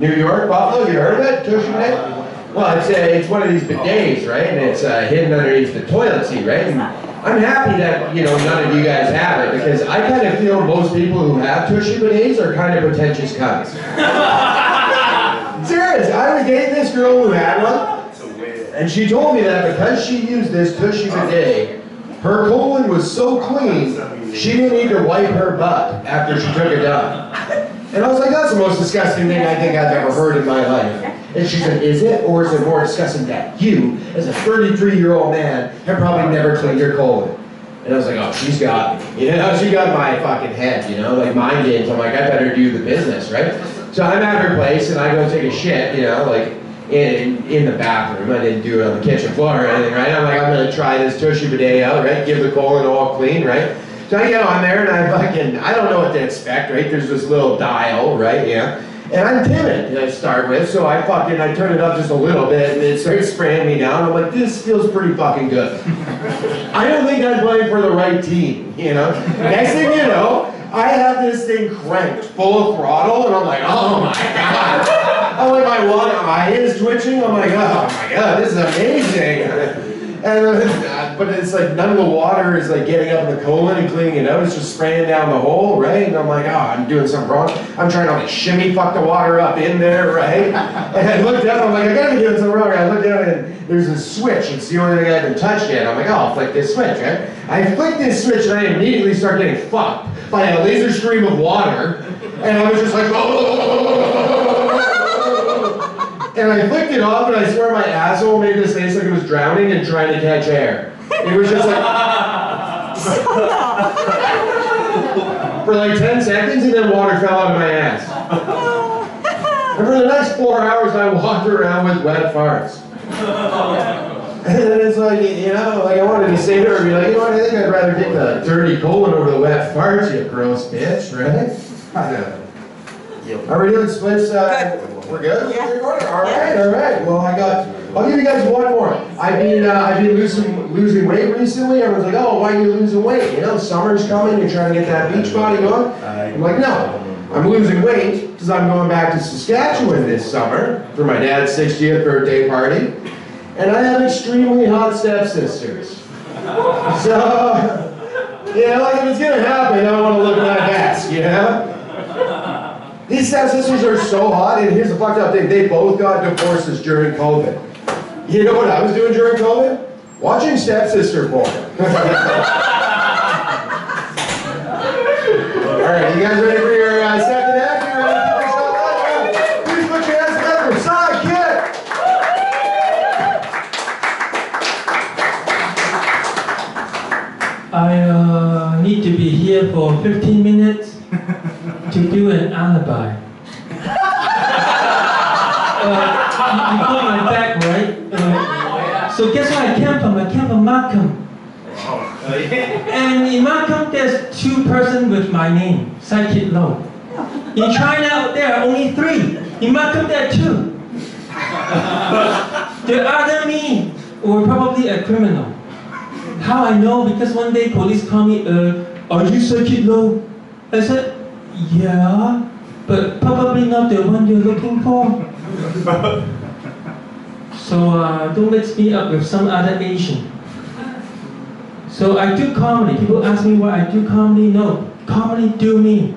New York, Buffalo, you heard of it? Tushy bidet? Well, it's one of these bidets, right? And it's hidden underneath the toilet seat, right? And I'm happy that, you know, none of you guys have it, because I kind of feel most people who have tushy bidets are kind of pretentious cunts. Serious, I was dating this girl who had one, and she told me that because she used this tushy bidet, her colon was so clean, she didn't need to wipe her butt after she took a dump. And I was like, that's the most disgusting thing I think I've ever heard in my life. And she said, is it? Or is it more disgusting that you, as a 33-year-old man, have probably never cleaned your colon? And I was like, oh, she's got me. You know, she got my fucking head, you know, like mind games. I'm like, I better do the business, right? So I'm at her place, and I go take a shit, you know, like, in the bathroom. I didn't do it on the kitchen floor or anything, right? I'm like, I'm going to try this tushy bidet out, right? Give the colon all clean, right? So I get on there, and I don't know what to expect, right? There's this little dial, right? Yeah. And I'm timid to start with, so I turn it up just a little bit, and it starts spraying me down. I'm like, this feels pretty fucking good. I don't think I'm playing for the right team, you know? Next thing you know, I have this thing cranked full of throttle, and I'm like, oh my god. I'm like, my one eye is twitching. I'm like, oh my god, this is amazing. And but it's like none of the water is like getting up in the colon and cleaning it out. It's just spraying down the hole, right? And I'm like, oh, I'm doing something wrong. I'm trying to like shimmy fuck the water up in there, right? And I looked down, I'm like, I gotta be doing something wrong. I looked down and there's a switch. It's the only thing I haven't touched yet. I'm like, oh, I'll flick this switch, right? I flick this switch and I immediately start getting fucked by a laser stream of water. And I was just like, and I flicked it off, and I swear my asshole made this face like it was drowning and trying to catch air. It was just like... for like 10 seconds, and then water fell out of my ass. And for the next 4 hours, I walked around with wet farts. And then it's like, you know, like I wanted to say to her, be like, you know what, I think I'd rather take the dirty colon over the wet farts, you gross bitch, right? Are we doing splits? We're good? Yeah. All right. Well, I'll give you guys one more. I've been losing weight recently. Everyone's like, oh, why are you losing weight? You know, summer's coming, you're trying to get that beach body going. I'm like, no, I'm losing weight because I'm going back to Saskatchewan this summer for my dad's 60th birthday party. And I have extremely hot stepsisters. So, you know, like if it's gonna happen, I don't want to look at my best, you know? These stepsisters are so hot, and here's the fucked up thing, they both got divorces during COVID. You know what I was doing during COVID? Watching stepsister porn. Alright, you guys ready for your second act? You ready to give yourself that? Please put your hands together for Sidekick! I need to be here for 15 minutes to do an alibi. You got my back, right? So guess where I came from? I came from Markham. And in Markham, there's 2 persons with my name, Sidekick Low. In China, there are only 3. In Markham, there are 2. The other me were probably a criminal. How I know? Because one day police called me, are you Sidekick Low? I said, yeah, but probably not the one you're looking for. So don't mix me up with some other Asian. So I do comedy. People ask me why I do comedy. No, comedy do me. I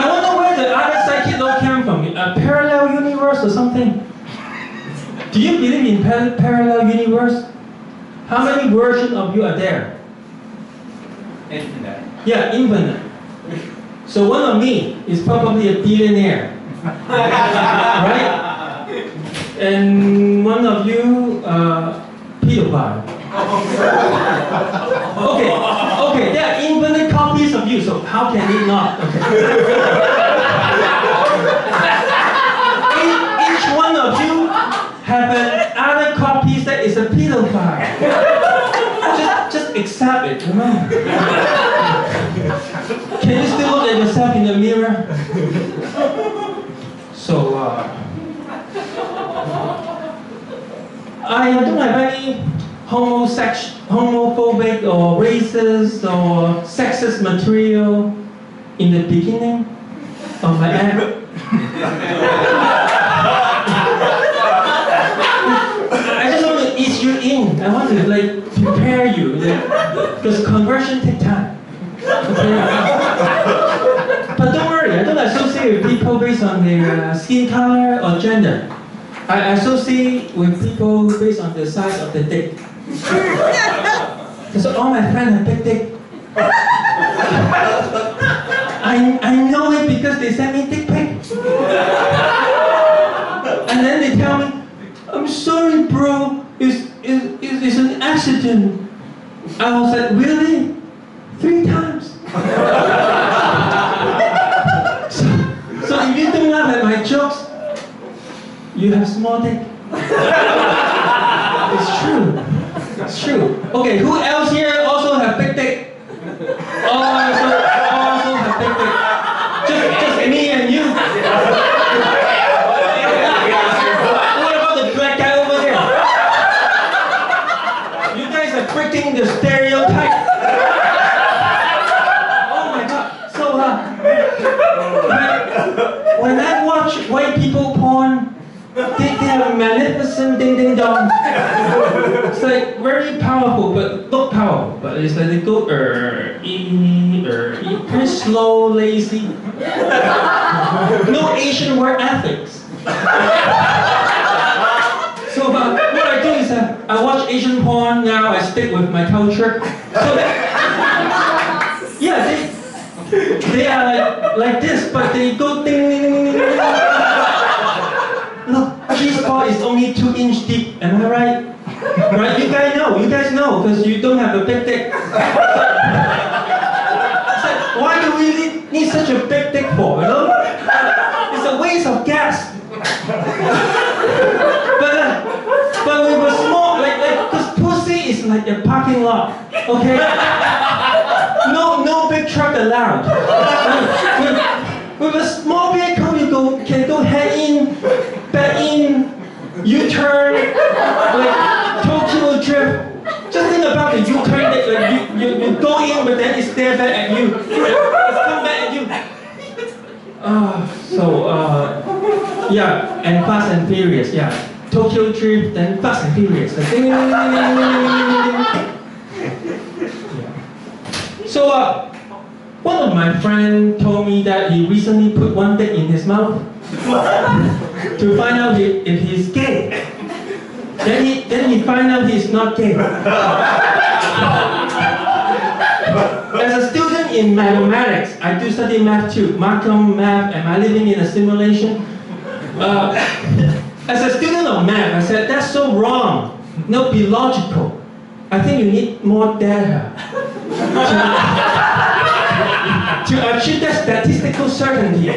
wonder where the other Sidekick Low came from. A parallel universe or something? Do you believe in parallel universe? How many versions of you are there? Infinite. Yeah, infinite. So one of me is probably a billionaire, right? And one of you, pedophile. Okay, there are infinite copies of you, so how can it not? Okay. Each one of you have other copies that is a pedophile. Just accept it, come on. Can you still look at yourself in the mirror? So, I don't have any homophobic or racist or sexist material. in the beginning of my act, I just want to ease you in. I want to like prepare you, because conversion takes time. Okay? But don't worry, I don't associate with people based on their skin color or gender. I associate with people based on the size of the dick. Because all my friends have big dick. I know it because they send me dick pics. And then they tell me, I'm sorry bro, it's an accident. I was like, really? 3 times? So if you don't laugh at my jokes, you have small dick. It's true. It's true. Okay, who else here also have big dick? Also have big dick. Just me and you. What about the black guy over there? You guys are breaking the stereotype. Oh my god. So when I watch white people porn, they have a magnificent ding ding dong. It's like very powerful, but look powerful. But it's like they go very slow, lazy. No Asian work ethics. So what I do is I watch Asian porn now. I stick with my culture. So yeah, they are like this, but they go ding ding ding ding ding. Look, G-spot is only 2 inches deep, am I right? Right? You guys know, because you don't have a big dick. So, why do we need such a big dick for, you know? It's a waste of gas. But we were small, because pussy is like a parking lot, okay? No big truck allowed. With a small vehicle, you can go head in, back in, U-turn, like Tokyo drift. Just think about the U-turn, like you go in, but then it stares back at you. It's come back at you. Yeah, and Fast and Furious, yeah. Tokyo drift, then Fast and Furious. Like, ding, ding, ding, ding, ding, ding, ding. So, one of my friends told me that he recently put one dick in his mouth to find out if he's gay. Then he find out he's not gay. As a student in mathematics, I do study math too. Markham math, am I living in a simulation? As a student of math, I said, that's so wrong. No, be logical. I think you need more data to achieve that statistical certainty.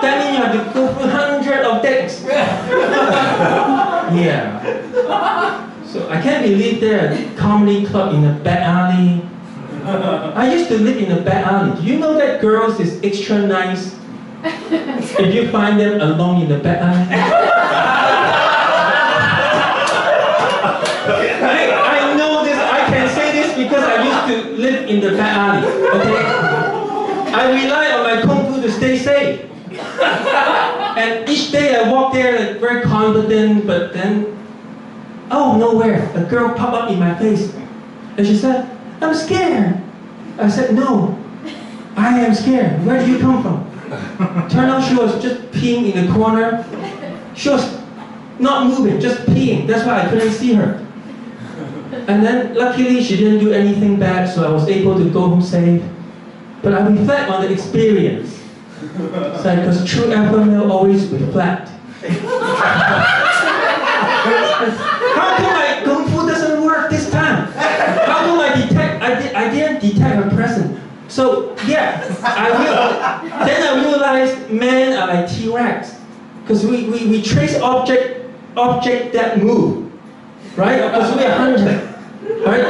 That means you have to go through hundreds of dicks. Yeah. So I can't believe there's a comedy club in a back alley. I used to live in a back alley. Do you know that girls is extra nice if you find them alone in the back alley? I know this, I can say this because I used to live in the back alley, okay? I rely on my kung fu to stay safe. And each day I walk there like very confident, but then, oh, nowhere, a girl popped up in my face. And she said, I'm scared. I said, no, I am scared. Where do you come from? Turned out she was just peeing in the corner. She was not moving, just peeing. That's why I couldn't see her. And then luckily she didn't do anything bad, so I was able to go home safe. But I reflect on the experience. It's like, because true alpha male always reflect. How come my kung fu doesn't work this time? How come I didn't detect her presence? So yeah, then I realized men are like T-Rex. Because we trace object that move. Right? Because we are hunted. Right?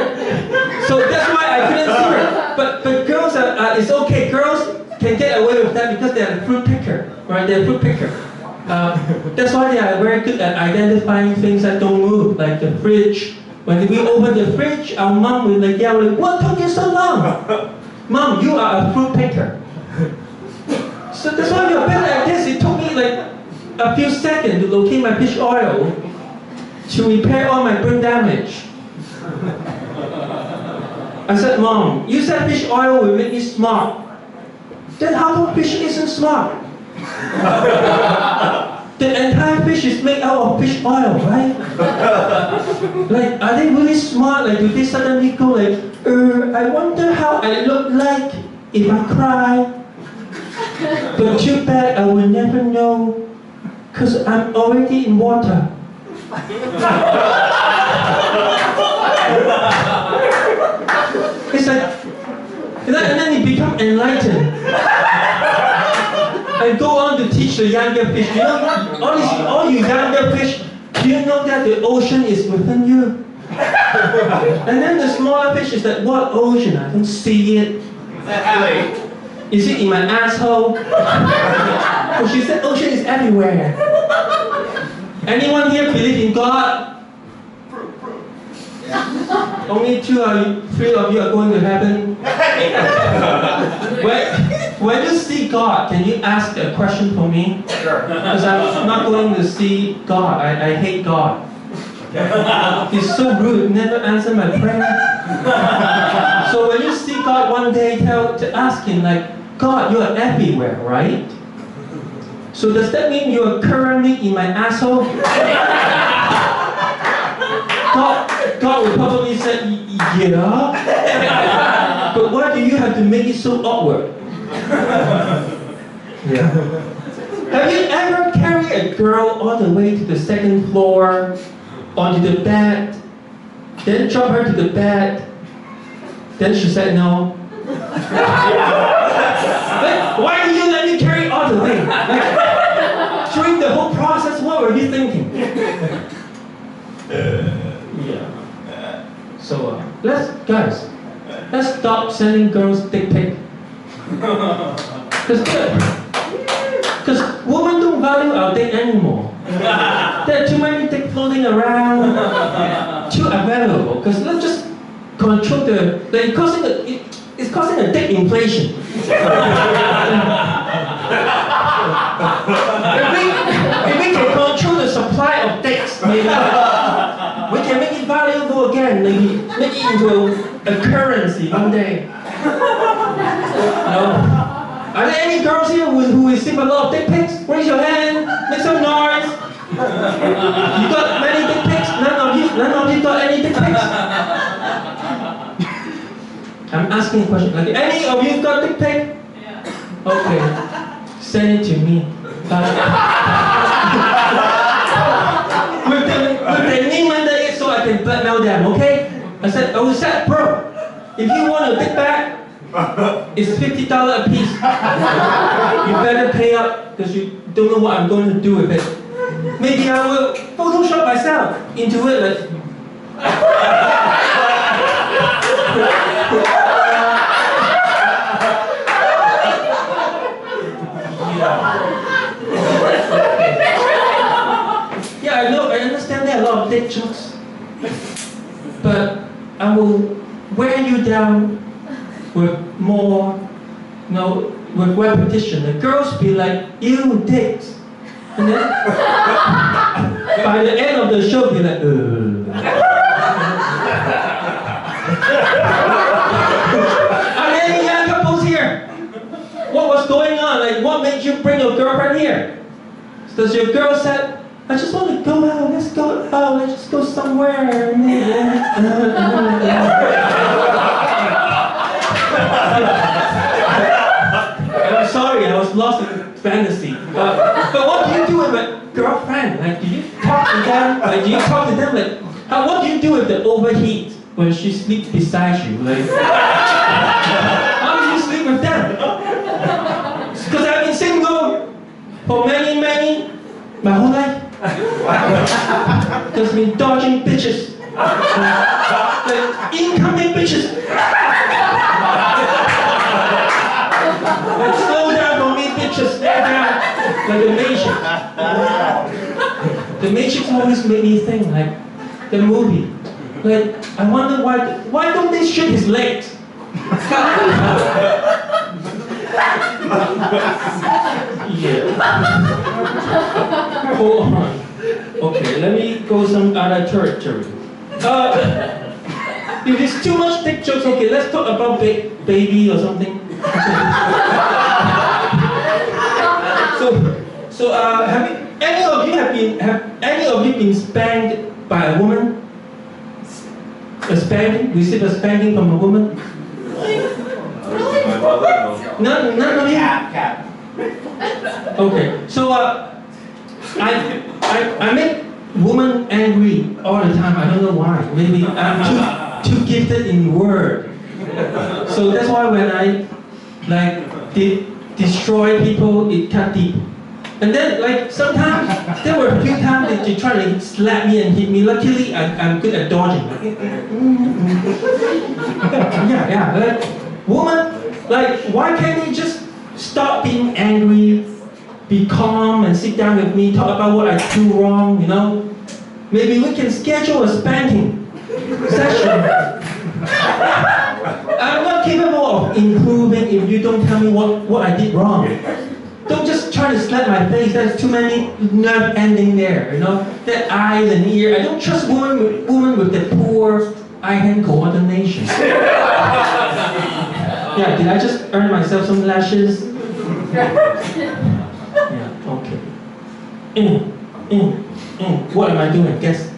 So that's why I couldn't see her. But girls it's okay. Girls can get away with that because they're a fruit picker. Right? They're a fruit picker. That's why they are very good at identifying things that don't move, like the fridge. When we open the fridge, our mom will like yell, like, what took you so long? Mom, you are a fruit picker. So that's why you're better at this. It took me like a few seconds to locate my fish oil to repair all my brain damage. I said, Mom, you said fish oil will make you smart. Then how come fish isn't smart? The entire fish is made out of fish oil, right? Like, are they really smart? Like, do they suddenly go like, I wonder how I look like if I cry? But too bad I will never know, because I'm already in water. It's like, and then you become enlightened. And go on to teach the younger fish. You know, all you younger fish, do you know that the ocean is within you? And then the smaller fish is like, what ocean? I don't see it. Is it in my asshole? So she said, ocean is everywhere. Anyone here believe in God? Only 3 of you are going to heaven. When you see God, can you ask a question for me? Sure. Because I'm not going to see God. I hate God. He's so rude, never answer my prayer. So when you see God one day, to ask him like, God, you are everywhere, right? So does that mean you are currently in my asshole? God will probably say, yeah. But why do you have to make it so awkward? Yeah. Have you ever carried a girl all the way to the 2nd floor, onto the bed, then drop her to the bed, then she said no? Like, why did you let me carry all the way? Like, during the whole process, what were you thinking? Yeah. So, let's stop sending girls dick pic. Because women don't value our dick anymore. There are too many dick floating around, too available. Because let's just control it's causing a dick inflation. If we can control the supply of dicks, maybe we can make it valuable again, maybe make it into a currency one day. No? Are there any girls here who receive a lot of dick pics? Raise your hand, make some noise. You got many dick pics? None of you got any dick pics? I'm asking a question. Like, any of you got dick pic? Yeah. Okay. Send it to me. With the name under it so I can blackmail them, okay? I said, bro, if you want a dick bag, it's $50 a piece. You better pay up because you don't know what I'm going to do with it. Maybe I will Photoshop myself into it like. Yeah, I know, I understand there are a lot of dick jokes. But I will wear you down with more, with repetition. The girls be like, ew, dicks. And then, by the end of the show, be like, Are there any young couples here? What was going on? Like, what made you bring your girlfriend here? Does your girl say, I just want to go out, let's go out, let's just go somewhere. I'm sorry, I was lost in fantasy. But what do you do with a girlfriend? Like, do you talk to them? Like, what do you do with the overheat when she sleeps beside you? Like, how do you sleep with them? Because I've been single for my whole life. Just been dodging bitches. Like, incoming bitches. Like, slow down for me, bitches. Slow down. Like the Matrix. The Matrix always made me think, like, the movie. Like, I wonder why don't they shoot his legs? Yeah. Hold on. Okay, let me go some other territory. If it's too much dick jokes, okay, let's talk about baby or something. So have any of you been spanked by a woman? A spanking? Receive a spanking from a woman? None of you? Cat. Okay, so I make women angry all the time. I don't know why. Maybe I'm too gifted in word. So that's why when I destroy people, it cut deep. And then sometimes there were a few times that they try to slap me and hit me. Luckily, I'm good at dodging. Yeah. Woman, why can't they just stop being angry, be calm, and sit down with me, talk about what I do wrong, Maybe we can schedule a spanking session. I'm not capable of improving if you don't tell me what I did wrong. Don't just try to slap my face. There's too many nerve ending there, That eyes and ear. I don't trust women with the poor eye-hand coordination. Yeah, did I just earn myself some lashes? Yeah, okay. What am I doing? Guess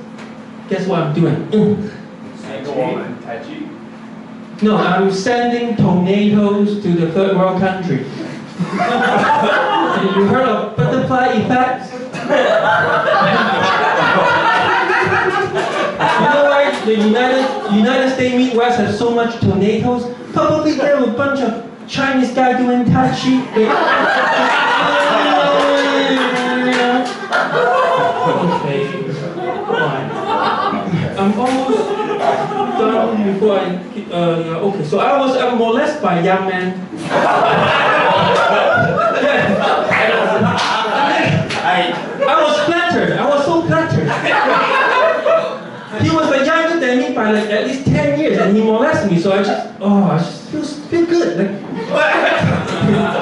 what I'm doing. No, I'm sending tomatoes to the third world country. You heard of butterfly effect? You know why the United States Midwest have so much tomatoes? Probably there were a bunch of Chinese guys doing Tai Chi. Okay. I'm almost done before okay, so I was molested by a young man. I was flattered. I was so flattered. He was younger than me by at least 10 years, and he molested me. So I just feel good.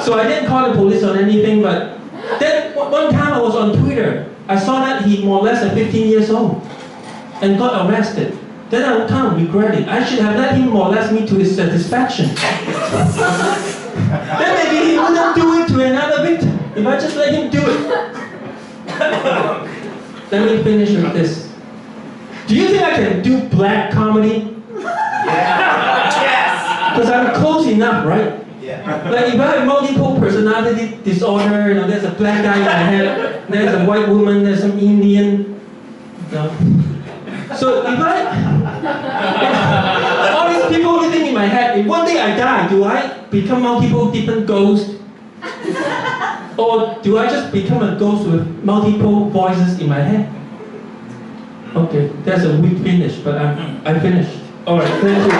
So I didn't call the police on anything, but then one time I was on Twitter. I saw that he molested 15 years old and got arrested. Then I kind of regret it. I should have let him molest me to his satisfaction. Then maybe he wouldn't do it to another victim if I just let him do it. Let me finish with this. Do you think I can do black comedy? Yes. Because I'm close enough, right? Yeah. If I have multiple personality disorder, there's a black guy in my head, there's a white woman, there's some Indian. So if all these people living in my head, if one day I die, do I become multiple different ghosts? Or do I just become a ghost with multiple voices in my head? Okay, that's a weak finish, but I finished. Alright, thank you.